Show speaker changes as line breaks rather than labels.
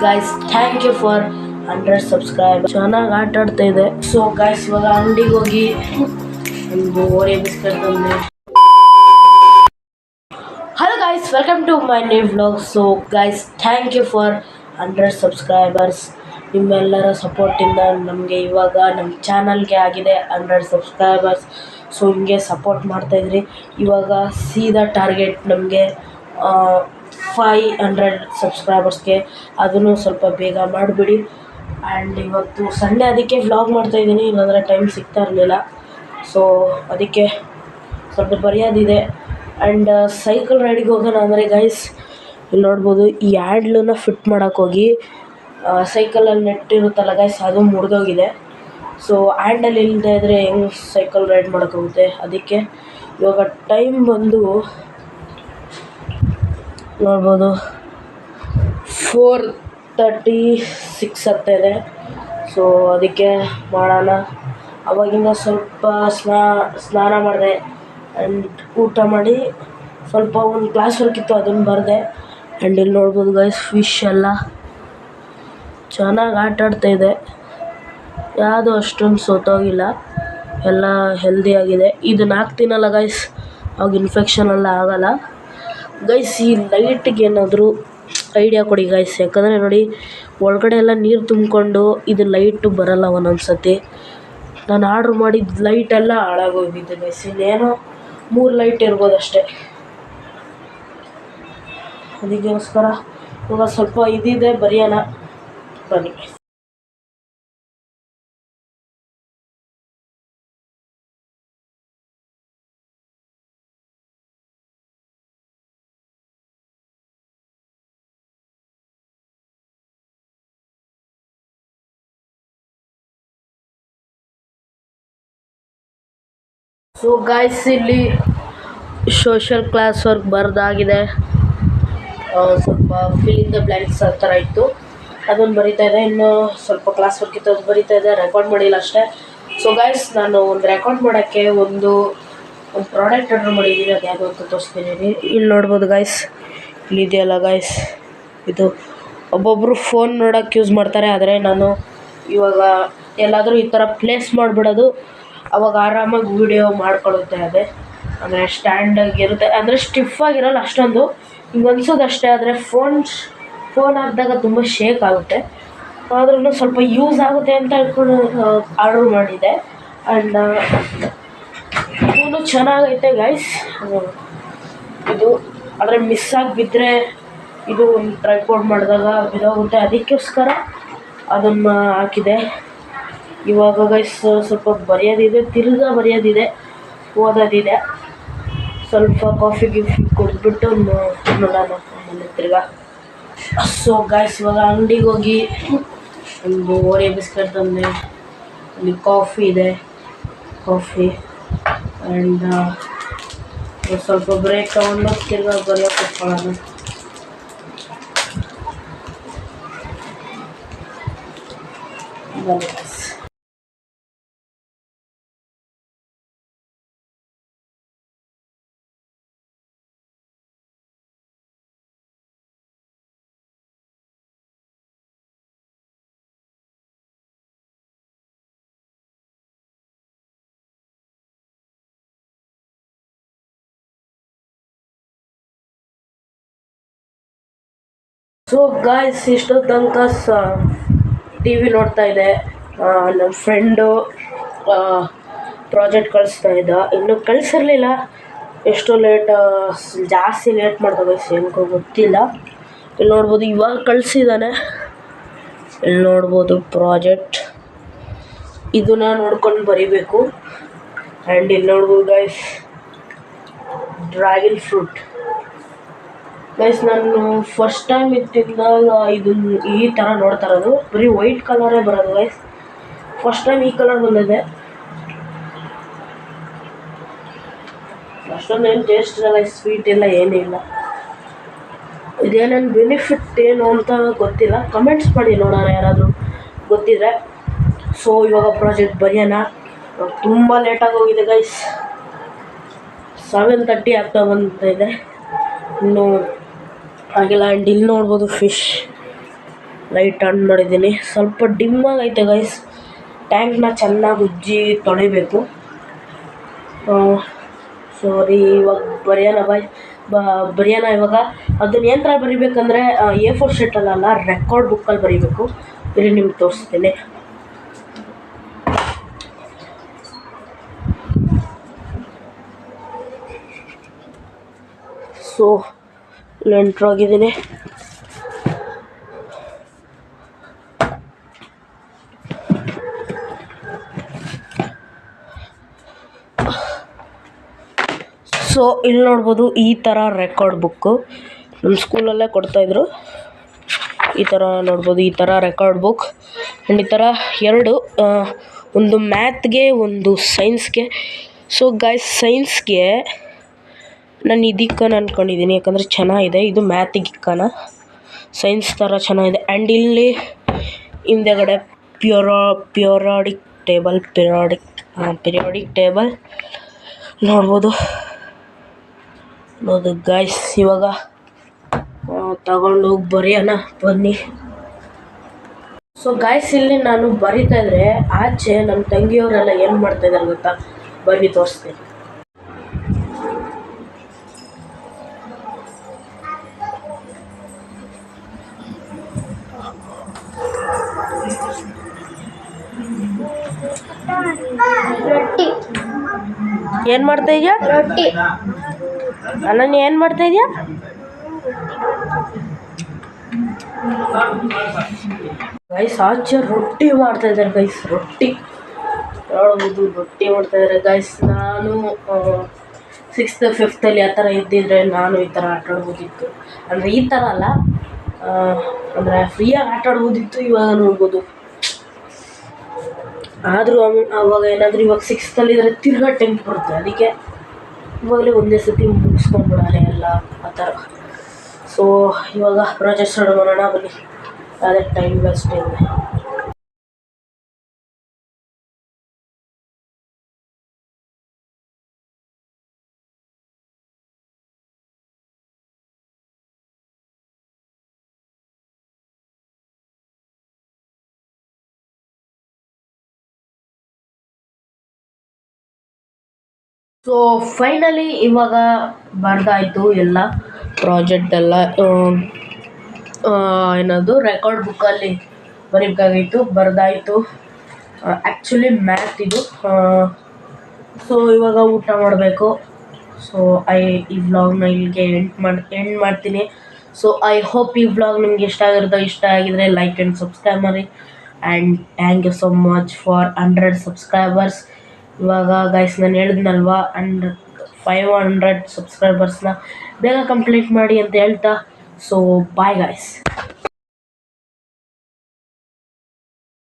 Guys thank you for 100 subscribe. ಚೆನ್ನಾಗಿ ಆಟ ಆಡ್ತಾ ಇದೆ. ಸೊ ಗೈಸ್ ಇವಾಗ ಅಂಗಡಿಗೆ ಹೋಗಿ ಒಂದು ಓರಿಯೋ ಬಿಸ್ಕೆಟ್ ತಂದೆ. Hello guys, welcome to my new vlog. So guys thank you for 100 subscribers. ನಿಮ್ಮೆಲ್ಲರ ಸಪೋರ್ಟಿಂದ ನಮಗೆ ಇವಾಗ ನಮ್ಮ ಚಾನಲ್ಗೆ ಆಗಿದೆ 100 ಸಬ್ಸ್ಕ್ರೈಬರ್ಸ್. ಸೊ ಹಿಂಗೆ ಸಪೋರ್ಟ್ ಮಾಡ್ತಾಯಿದ್ರಿ. ಇವಾಗ ಸೀದಾ ಟಾರ್ಗೆಟ್ ನಮಗೆ 500 ಸಬ್ಸ್ಕ್ರೈಬರ್ಸ್ಗೆ. ಅದನ್ನು ಸ್ವಲ್ಪ ಬೇಗ ಮಾಡಿಬಿಡಿ. ಆ್ಯಂಡ್ ಇವತ್ತು ಸಂಡೇ, ಅದಕ್ಕೆ ವ್ಲಾಗ್ ಮಾಡ್ತಾಯಿದ್ದೀನಿ, ಇಲ್ಲಾಂದರೆ ಟೈಮ್ ಸಿಗ್ತಾ ಇರಲಿಲ್ಲ. ಸೊ ಅದಕ್ಕೆ ಸ್ವಲ್ಪ ಬರೆಯೋದಿದೆ. ಆ್ಯಂಡ್ ಸೈಕಲ್ ರೈಡಿಗೆ ಹೋಗೋಣ ಅಂದರೆ ಗೈಸ್ ಇಲ್ಲಿ ನೋಡ್ಬೋದು, ಈ ಹ್ಯಾಂಡ್ಲನ್ನ ಫಿಟ್ ಮಾಡೋಕ್ಕೋಗಿ ಸೈಕಲಲ್ಲಿ ನೆಟ್ ಇರುತ್ತಲ್ಲ ಗೈಸ್, ಅದು ಮುರಿದೋಗಿದೆ. ಸೊ ಹ್ಯಾಂಡಲ್ ಇಲ್ಲದೆ ಇದ್ದರೆ ಹೆಂಗೆ ಸೈಕಲ್ ರೈಡ್ ಮಾಡೋಕ್ಕಾಗುತ್ತೆ. ಅದಕ್ಕೆ ಇವಾಗ ಟೈಮ್ ಬಂದು ನೋಡ್ಬೋದು 4:36 ಆಗ್ತಾಯಿದೆ. ಸೊ ಅದಕ್ಕೆ ಮಾಡೋಣ. ಅವಾಗಿಂದ ಸ್ವಲ್ಪ ಸ್ನಾನ ಮಾಡಿದೆ ಆ್ಯಂಡ್ ಊಟ ಮಾಡಿ ಸ್ವಲ್ಪ ಒಂದು ಕ್ಲಾಸ್ ವರ್ಕ್ ಇತ್ತು, ಅದನ್ನು ಬರೆದೆ. ಆ್ಯಂಡ್ ಇಲ್ಲಿ ನೋಡ್ಬೋದು ಗೈಸ್, ಫಿಶ್ ಎಲ್ಲ ಚೆನ್ನಾಗಿ ಆಟ ಆಡ್ತಾಯಿದೆ. ಯಾವುದೂ ಅಷ್ಟೊಂದು ಸೋತೋಗಿಲ್ಲ, ಎಲ್ಲ ಹೆಲ್ದಿಯಾಗಿದೆ. ಇದನ್ನು ಹಾಕ್ತೀನಲ್ಲ ಗೈಸ್, ಅವಾಗ ಇನ್ಫೆಕ್ಷನ್ ಎಲ್ಲ ಆಗೋಲ್ಲ ಗೈಸ್. ಈ ಲೈಟಿಗೆ ಏನಾದರೂ ಐಡಿಯಾ ಕೊಡಿ ಗೈಸ್, ಯಾಕಂದರೆ ನೋಡಿ ಒಳಗಡೆ ಎಲ್ಲ ನೀರು ತುಂಬಿಕೊಂಡು ಇದು ಲೈಟು ಬರೋಲ್ಲ ಒಂದೊಂದು ಸತಿ. ನಾನು ಆರ್ಡ್ರ್ ಮಾಡಿದ ಲೈಟೆಲ್ಲ ಹಾಳಾಗೋಗಿದ್ದೆ ಗೈಸ್. ಇನ್ನೇನೋ 3 ಲೈಟ್ ಇರ್ಬೋದು ಅಷ್ಟೇ. ಅದಕ್ಕೋಸ್ಕರ ಇವಾಗ ಸ್ವಲ್ಪ ಇದಿದೆ, ಬರೆಯೋಣ ಬನ್ನಿ. ಸೊ ಗೈಸ್ ಇಲ್ಲಿ ಸೋಷಲ್ ಕ್ಲಾಸ್ ವರ್ಕ್ ಬರೆದಾಗಿದೆ. ಸ್ವಲ್ಪ ಫಿಲ್ ಇನ್ ದ ಬ್ಲ್ಯಾಂಕ್ಸ್ ಆ ಥರ ಇತ್ತು, ಅದನ್ನು ಬರಿತಾ ಇದೆ. ಇನ್ನು ಸ್ವಲ್ಪ ಕ್ಲಾಸ್ ವರ್ಕ್ ಇತ್ತು, ಅದು ಬರಿತಾ ಇದೆ. ರೆಕಾರ್ಡ್ ಮಾಡಿಲ್ಲ ಅಷ್ಟೇ. ಸೊ ಗೈಸ್ ನಾನು ಒಂದು ರೆಕಾರ್ಡ್ ಮಾಡೋಕ್ಕೆ ಒಂದು ಪ್ರಾಡಕ್ಟ್ ಆರ್ಡರ್ ಮಾಡಿದ್ದೀನಿ, ಅದು ಯಾವುದೋ ಅಂತ ತೋರಿಸ್ತೀನಿ. ಇಲ್ಲಿ ನೋಡ್ಬೋದು ಗೈಸ್, ಇಲ್ಲಿದೆಯಲ್ಲ ಗೈಸ್, ಇದು ಒಬ್ಬೊಬ್ಬರು ಫೋನ್ ನೋಡೋಕ್ಕೆ ಯೂಸ್ ಮಾಡ್ತಾರೆ. ಆದರೆ ನಾನು ಇವಾಗ ಎಲ್ಲಾದರೂ ಈ ಥರ ಪ್ಲೇಸ್ ಮಾಡಿಬಿಡೋದು, ಅವಾಗ ಆರಾಮಾಗಿ ವೀಡಿಯೋ ಮಾಡ್ಕೊಳ್ಳುತ್ತೆ. ಅಂದರೆ ಸ್ಟ್ಯಾಂಡಾಗಿರುತ್ತೆ, ಅಂದರೆ ಸ್ಟಿಫಾಗಿರೋಲ್ಲ ಅಷ್ಟೊಂದು, ಹಿಂಗೆ ಅನ್ಸೋದು ಅಷ್ಟೇ. ಆದರೆ ಫೋನ್ ಹಾಕಿದಾಗ ತುಂಬ ಶೇಕ್ ಆಗುತ್ತೆ. ಆದ್ರೂ ಸ್ವಲ್ಪ ಯೂಸ್ ಆಗುತ್ತೆ ಅಂತ ಹೇಳ್ಕೊಂಡು ಆರ್ಡ್ರ್ ಮಾಡಿದೆ. ಆ್ಯಂಡ್ ಫೋನು ಚೆನ್ನಾಗೈತೆ ಗೈಸ್. ಇದು ಆದರೆ ಮಿಸ್ ಆಗಿ ಬಿದ್ದರೆ ಇದು ಒಂದು ಟ್ರೈಪಾಡ್ ಮಾಡಿದಾಗ ಬಿದ್ದೋಗುತ್ತೆ. ಅದಕ್ಕೋಸ್ಕರ ಅದನ್ನು ಹಾಕಿದೆ. ಇವಾಗ ಗೈಸ್ ಸ್ವಲ್ಪ ಬರೆಯೋದಿದೆ, ತಿರ್ಗಾ ಬರೆಯೋದಿದೆ, ಓದೋದಿದೆ. ಸ್ವಲ್ಪ ಕಾಫಿ ಕುಡಿದ್ಬಿಟ್ಟು ನೋಡೋಣ ಆಮೇಲೆ ತಿರ್ಗಾ. ಸೊ ಗೈಸ್ ಇವಾಗ ಅಂಗಡಿಗೆ ಹೋಗಿ ಒಂದು ಓರಿಯೋ ಬಿಸ್ಕೆಟ್ ತಂದೆ. ಅಲ್ಲಿ ಕಾಫಿ ಇದೆ, ಕಾಫಿ. ಆ್ಯಂಡ್ ಸ್ವಲ್ಪ ಬ್ರೇಕ್ ತಗೊಂಡು ತಿರ್ಗಾ ಬರೆಯೋಕೆ ಕೂತ್ಕೊಳ್ಳೋಣ. ಬನ್ನಿ ಗೈಸ್. ಸೊ ಗಾಯ್ಸ್ ಇಷ್ಟೋ ತನಕ ಟಿ ವಿ ನೋಡ್ತಾ ಇದೆ. ನಮ್ಮ ಫ್ರೆಂಡು ಪ್ರಾಜೆಕ್ಟ್ ಕಳಿಸ್ತಾ ಇದ್ದ, ಇನ್ನೂ ಕಳಿಸಿರಲಿಲ್ಲ. ಎಷ್ಟೋ ಜಾಸ್ತಿ ಲೇಟ್ ಮಾಡ್ದೆ ಗೈಸ್, ಏನಕ್ಕೋ ಗೊತ್ತಿಲ್ಲ. ಇಲ್ಲಿ ನೋಡ್ಬೋದು ಇವಾಗ ಕಳಿಸಿದ್ದಾನೆ. ಇಲ್ಲಿ ನೋಡ್ಬೋದು ಪ್ರಾಜೆಕ್ಟ್, ಇದನ್ನ ನೋಡ್ಕೊಂಡು ಬರಿಬೇಕು. ಆ್ಯಂಡ್ ಇಲ್ಲಿ ನೋಡ್ಬೋದು ಗೈಸ್, ಡ್ರ್ಯಾಗನ್ ಫ್ರೂಟ್ ಗೈಸ್. ನಾನು ಫಸ್ಟ್ ಟೈಮ್ ಇತ್ತಿದ್ದಾಗ ಇದನ್ನು ಈ ಥರ ನೋಡ್ತಾ ಇರೋದು, ಬರೀ ವೈಟ್ ಕಲರೇ ಬರೋದು ಗೈಸ್. ಫಸ್ಟ್ ಟೈಮ್ ಈ ಕಲರ್ ಬಂದಿದೆ. ಅಷ್ಟೊಂದೇನು ಟೇಸ್ಟ್ ಇಲ್ಲ ಗೈಸ್, ಸ್ವೀಟ್ ಎಲ್ಲ ಏನಿಲ್ಲ. ಇದೇನೇನು ಬೆನಿಫಿಟ್ ಏನು ಅಂತ ಗೊತ್ತಿಲ್ಲ, ಕಮೆಂಟ್ಸ್ ಮಾಡಿ ನೋಡೋಣ ಯಾರಾದರೂ ಗೊತ್ತಿದ್ರೆ. ಸೊ ಇವಾಗ ಪ್ರಾಜೆಕ್ಟ್ ಬರೆಯೋಣ. ತುಂಬ ಲೇಟಾಗಿ ಹೋಗಿದೆ ಗೈಸ್, 7:30 ಆಗ್ತಾ ಬಂದಿದೆ, ಇನ್ನೂ ಆಗಿಲ್ಲ. ಆ್ಯಂಡ್ ಇಲ್ಲಿ ನೋಡ್ಬೋದು ಫಿಶ್ ಲೈಟ್ ಆನ್ ಮಾಡಿದ್ದೀನಿ. ಸ್ವಲ್ಪ ಡಿಮ್ಮಾಗಿ ಐತೆ ಗೈಸ್. ಟ್ಯಾಂಕ್ನ ಚೆನ್ನಾಗಿ ಉಜ್ಜಿ ತೊಳಿಬೇಕು. ಸಾರಿ, ಇವಾಗ ಬರೆಯೋಣ ಇವಾಗ. ಅದನ್ನ ಏನ್ ಥರ ಬರಿಬೇಕಂದ್ರೆ A4 ಶೀಟಲ್ಲ, ರೆಕಾರ್ಡ್ ಬುಕ್ಕಲ್ಲಿ ಬರೀಬೇಕು. ಇಲ್ಲಿ ನಿಮ್ಗೆ ತೋರಿಸ್ತೀನಿ. ಸೊ ಎಂಟ್ರ್ ಆಗಿದ್ದೀನಿ. ಸೊ ಇಲ್ಲಿ ನೋಡ್ಬೋದು, ಈ ಥರ ರೆಕಾರ್ಡ್ ಬುಕ್ಕು ನಮ್ಮ ಸ್ಕೂಲಲ್ಲೇ ಕೊಡ್ತಾಯಿದ್ರು. ಈ ಥರ ನೋಡ್ಬೋದು, ಈ ಥರ ರೆಕಾರ್ಡ್ ಬುಕ್. ಆ್ಯಂಡ್ ಈ ಥರ ಎರಡು, ಒಂದು ಮ್ಯಾಥ್ಗೆ, ಒಂದು ಸೈನ್ಸ್ಗೆ. ಸೊ ಗಾಯ್ಸ್, ಸೈನ್ಸ್ಗೆ ನಾನು ಇದಿಕ್ಕನ ಅಂದ್ಕೊಂಡಿದ್ದೀನಿ, ಯಾಕಂದರೆ ಚೆನ್ನಾಗಿದೆ. ಇದು ಮ್ಯಾಥಿಗಿಕ್ಕನ, ಸೈನ್ಸ್ ಥರ ಚೆನ್ನಾಗಿದೆ. ಆ್ಯಂಡ್ ಇಲ್ಲಿ ಹಿಂದೆಗಡೆ ಪಿರಿಯಾಡಿಕ್ ಟೇಬಲ್ ನೋಡ್ಬೋದು ಗಾಯ್ಸ್. ಇವಾಗ ತಗೊಂಡು ಹೋಗಿ ಬರೆಯೋಣ ಬನ್ನಿ. ಸೊ ಗಾಯ್ಸ್, ಇಲ್ಲಿ ನಾನು ಬರಿತಾ ಇದ್ರೆ ಆಚೆ ನಮ್ಮ ತಂಗಿಯವರೆಲ್ಲ ಏನು ಮಾಡ್ತಾ ಇದ್ದಾರೆ ಗೊತ್ತಾ, ಬನ್ನಿ ತೋರಿಸ್ತೀನಿ.
ರೊಟ್ಟಿ
ಏನು ಮಾಡ್ತಾ ಇದೆಯಾ?
ರೊಟ್ಟಿ
ಅನನ್ಯ ಏನು ಮಾಡ್ತಾ ಇದೆಯಾ? ಗೈಸ್, ಆಚೆ ರೊಟ್ಟಿ ಮಾಡ್ತಾ ಇದ್ದಾರೆ ಗೈಸ್. ರೊಟ್ಟಿ ನೋಡ್ಬೋದು, ರೊಟ್ಟಿ ಮಾಡ್ತಾ ಇದ್ದಾರೆ ಗೈಸ್. ನಾನು 6th 5th ಆ ಥರ ಇದ್ದಿದ್ರೆ ನಾನು ಈ ಥರ ಆಟ ಆಡ್ಬೋದಿತ್ತು. ಅಂದರೆ ಈ ಥರ ಅಲ್ಲ, ಅಂದರೆ ಫ್ರೀಯಾಗಿ ಆಟ ಆಡ್ಬೋದಿತ್ತು. ಇವಾಗ ನೋಡ್ಬೋದು, ಆದರೂ ಅವಾಗ ಏನಾದರೂ ಇವಾಗ 6th ಇದ್ದರೆ ತಿರ್ಗಾ 10th ಬರುತ್ತೆ. ಅದಕ್ಕೆ ಇವಾಗಲೇ ಒಂದೇ ಸತಿ ಮುಗಿಸ್ಕೊಂಡ್ಬಿಡೋಣ ಎಲ್ಲ ಆ ಥರ. ಸೊ ಇವಾಗ ಪ್ರಾಜೆಕ್ಟ್ ಸ್ಟಾರ್ಟ್ ಮಾಡೋಣ ಬನ್ನಿ, ಅದೇ ಟೈಮ್ ವೇಸ್ಟ್ ಇದೆ. ಸೊ ಫೈನಲಿ ಇವಾಗ ಬರ್ದಾಯಿತು ಎಲ್ಲ ಪ್ರಾಜೆಕ್ಟ್ ಎಲ್ಲ. ಏನದು ರೆಕಾರ್ಡ್ ಬುಕ್ಕಲ್ಲಿ ಬರೀಬೇಕಾಗಿತ್ತು, ಬರ್ದಾಯಿತು. ಆ್ಯಕ್ಚುಲಿ ಮ್ಯಾಥ್ ಇದು. ಸೊ ಇವಾಗ ಊಟ ಮಾಡಬೇಕು. ಸೊ ಈ ವ್ಲಾಗ್ನ ಇಲ್ಲಿಗೆ ಎಂಡ್ ಮಾಡ್ತೀನಿ. ಸೊ ಐ ಹೋಪ್ ಈ ವ್ಲಾಗ್ ನಿಮ್ಗೆ ಇಷ್ಟ ಆಗಿದ್ರೆ ಲೈಕ್ ಆ್ಯಂಡ್ ಸಬ್ಸ್ಕ್ರೈಬ್ ಮಾಡಿ. And thank you so much for 100 subscribers. ಇವಾಗ ಗೈಸ್ ನಾನು ಹೇಳಿದ್ನಲ್ವಾ, 500 ಸಬ್ಸ್ಕ್ರೈಬರ್ಸ್ನ ಬೇಗ ಕಂಪ್ಲೀಟ್ ಮಾಡಿ ಅಂತ ಹೇಳ್ತಾ. So bye guys.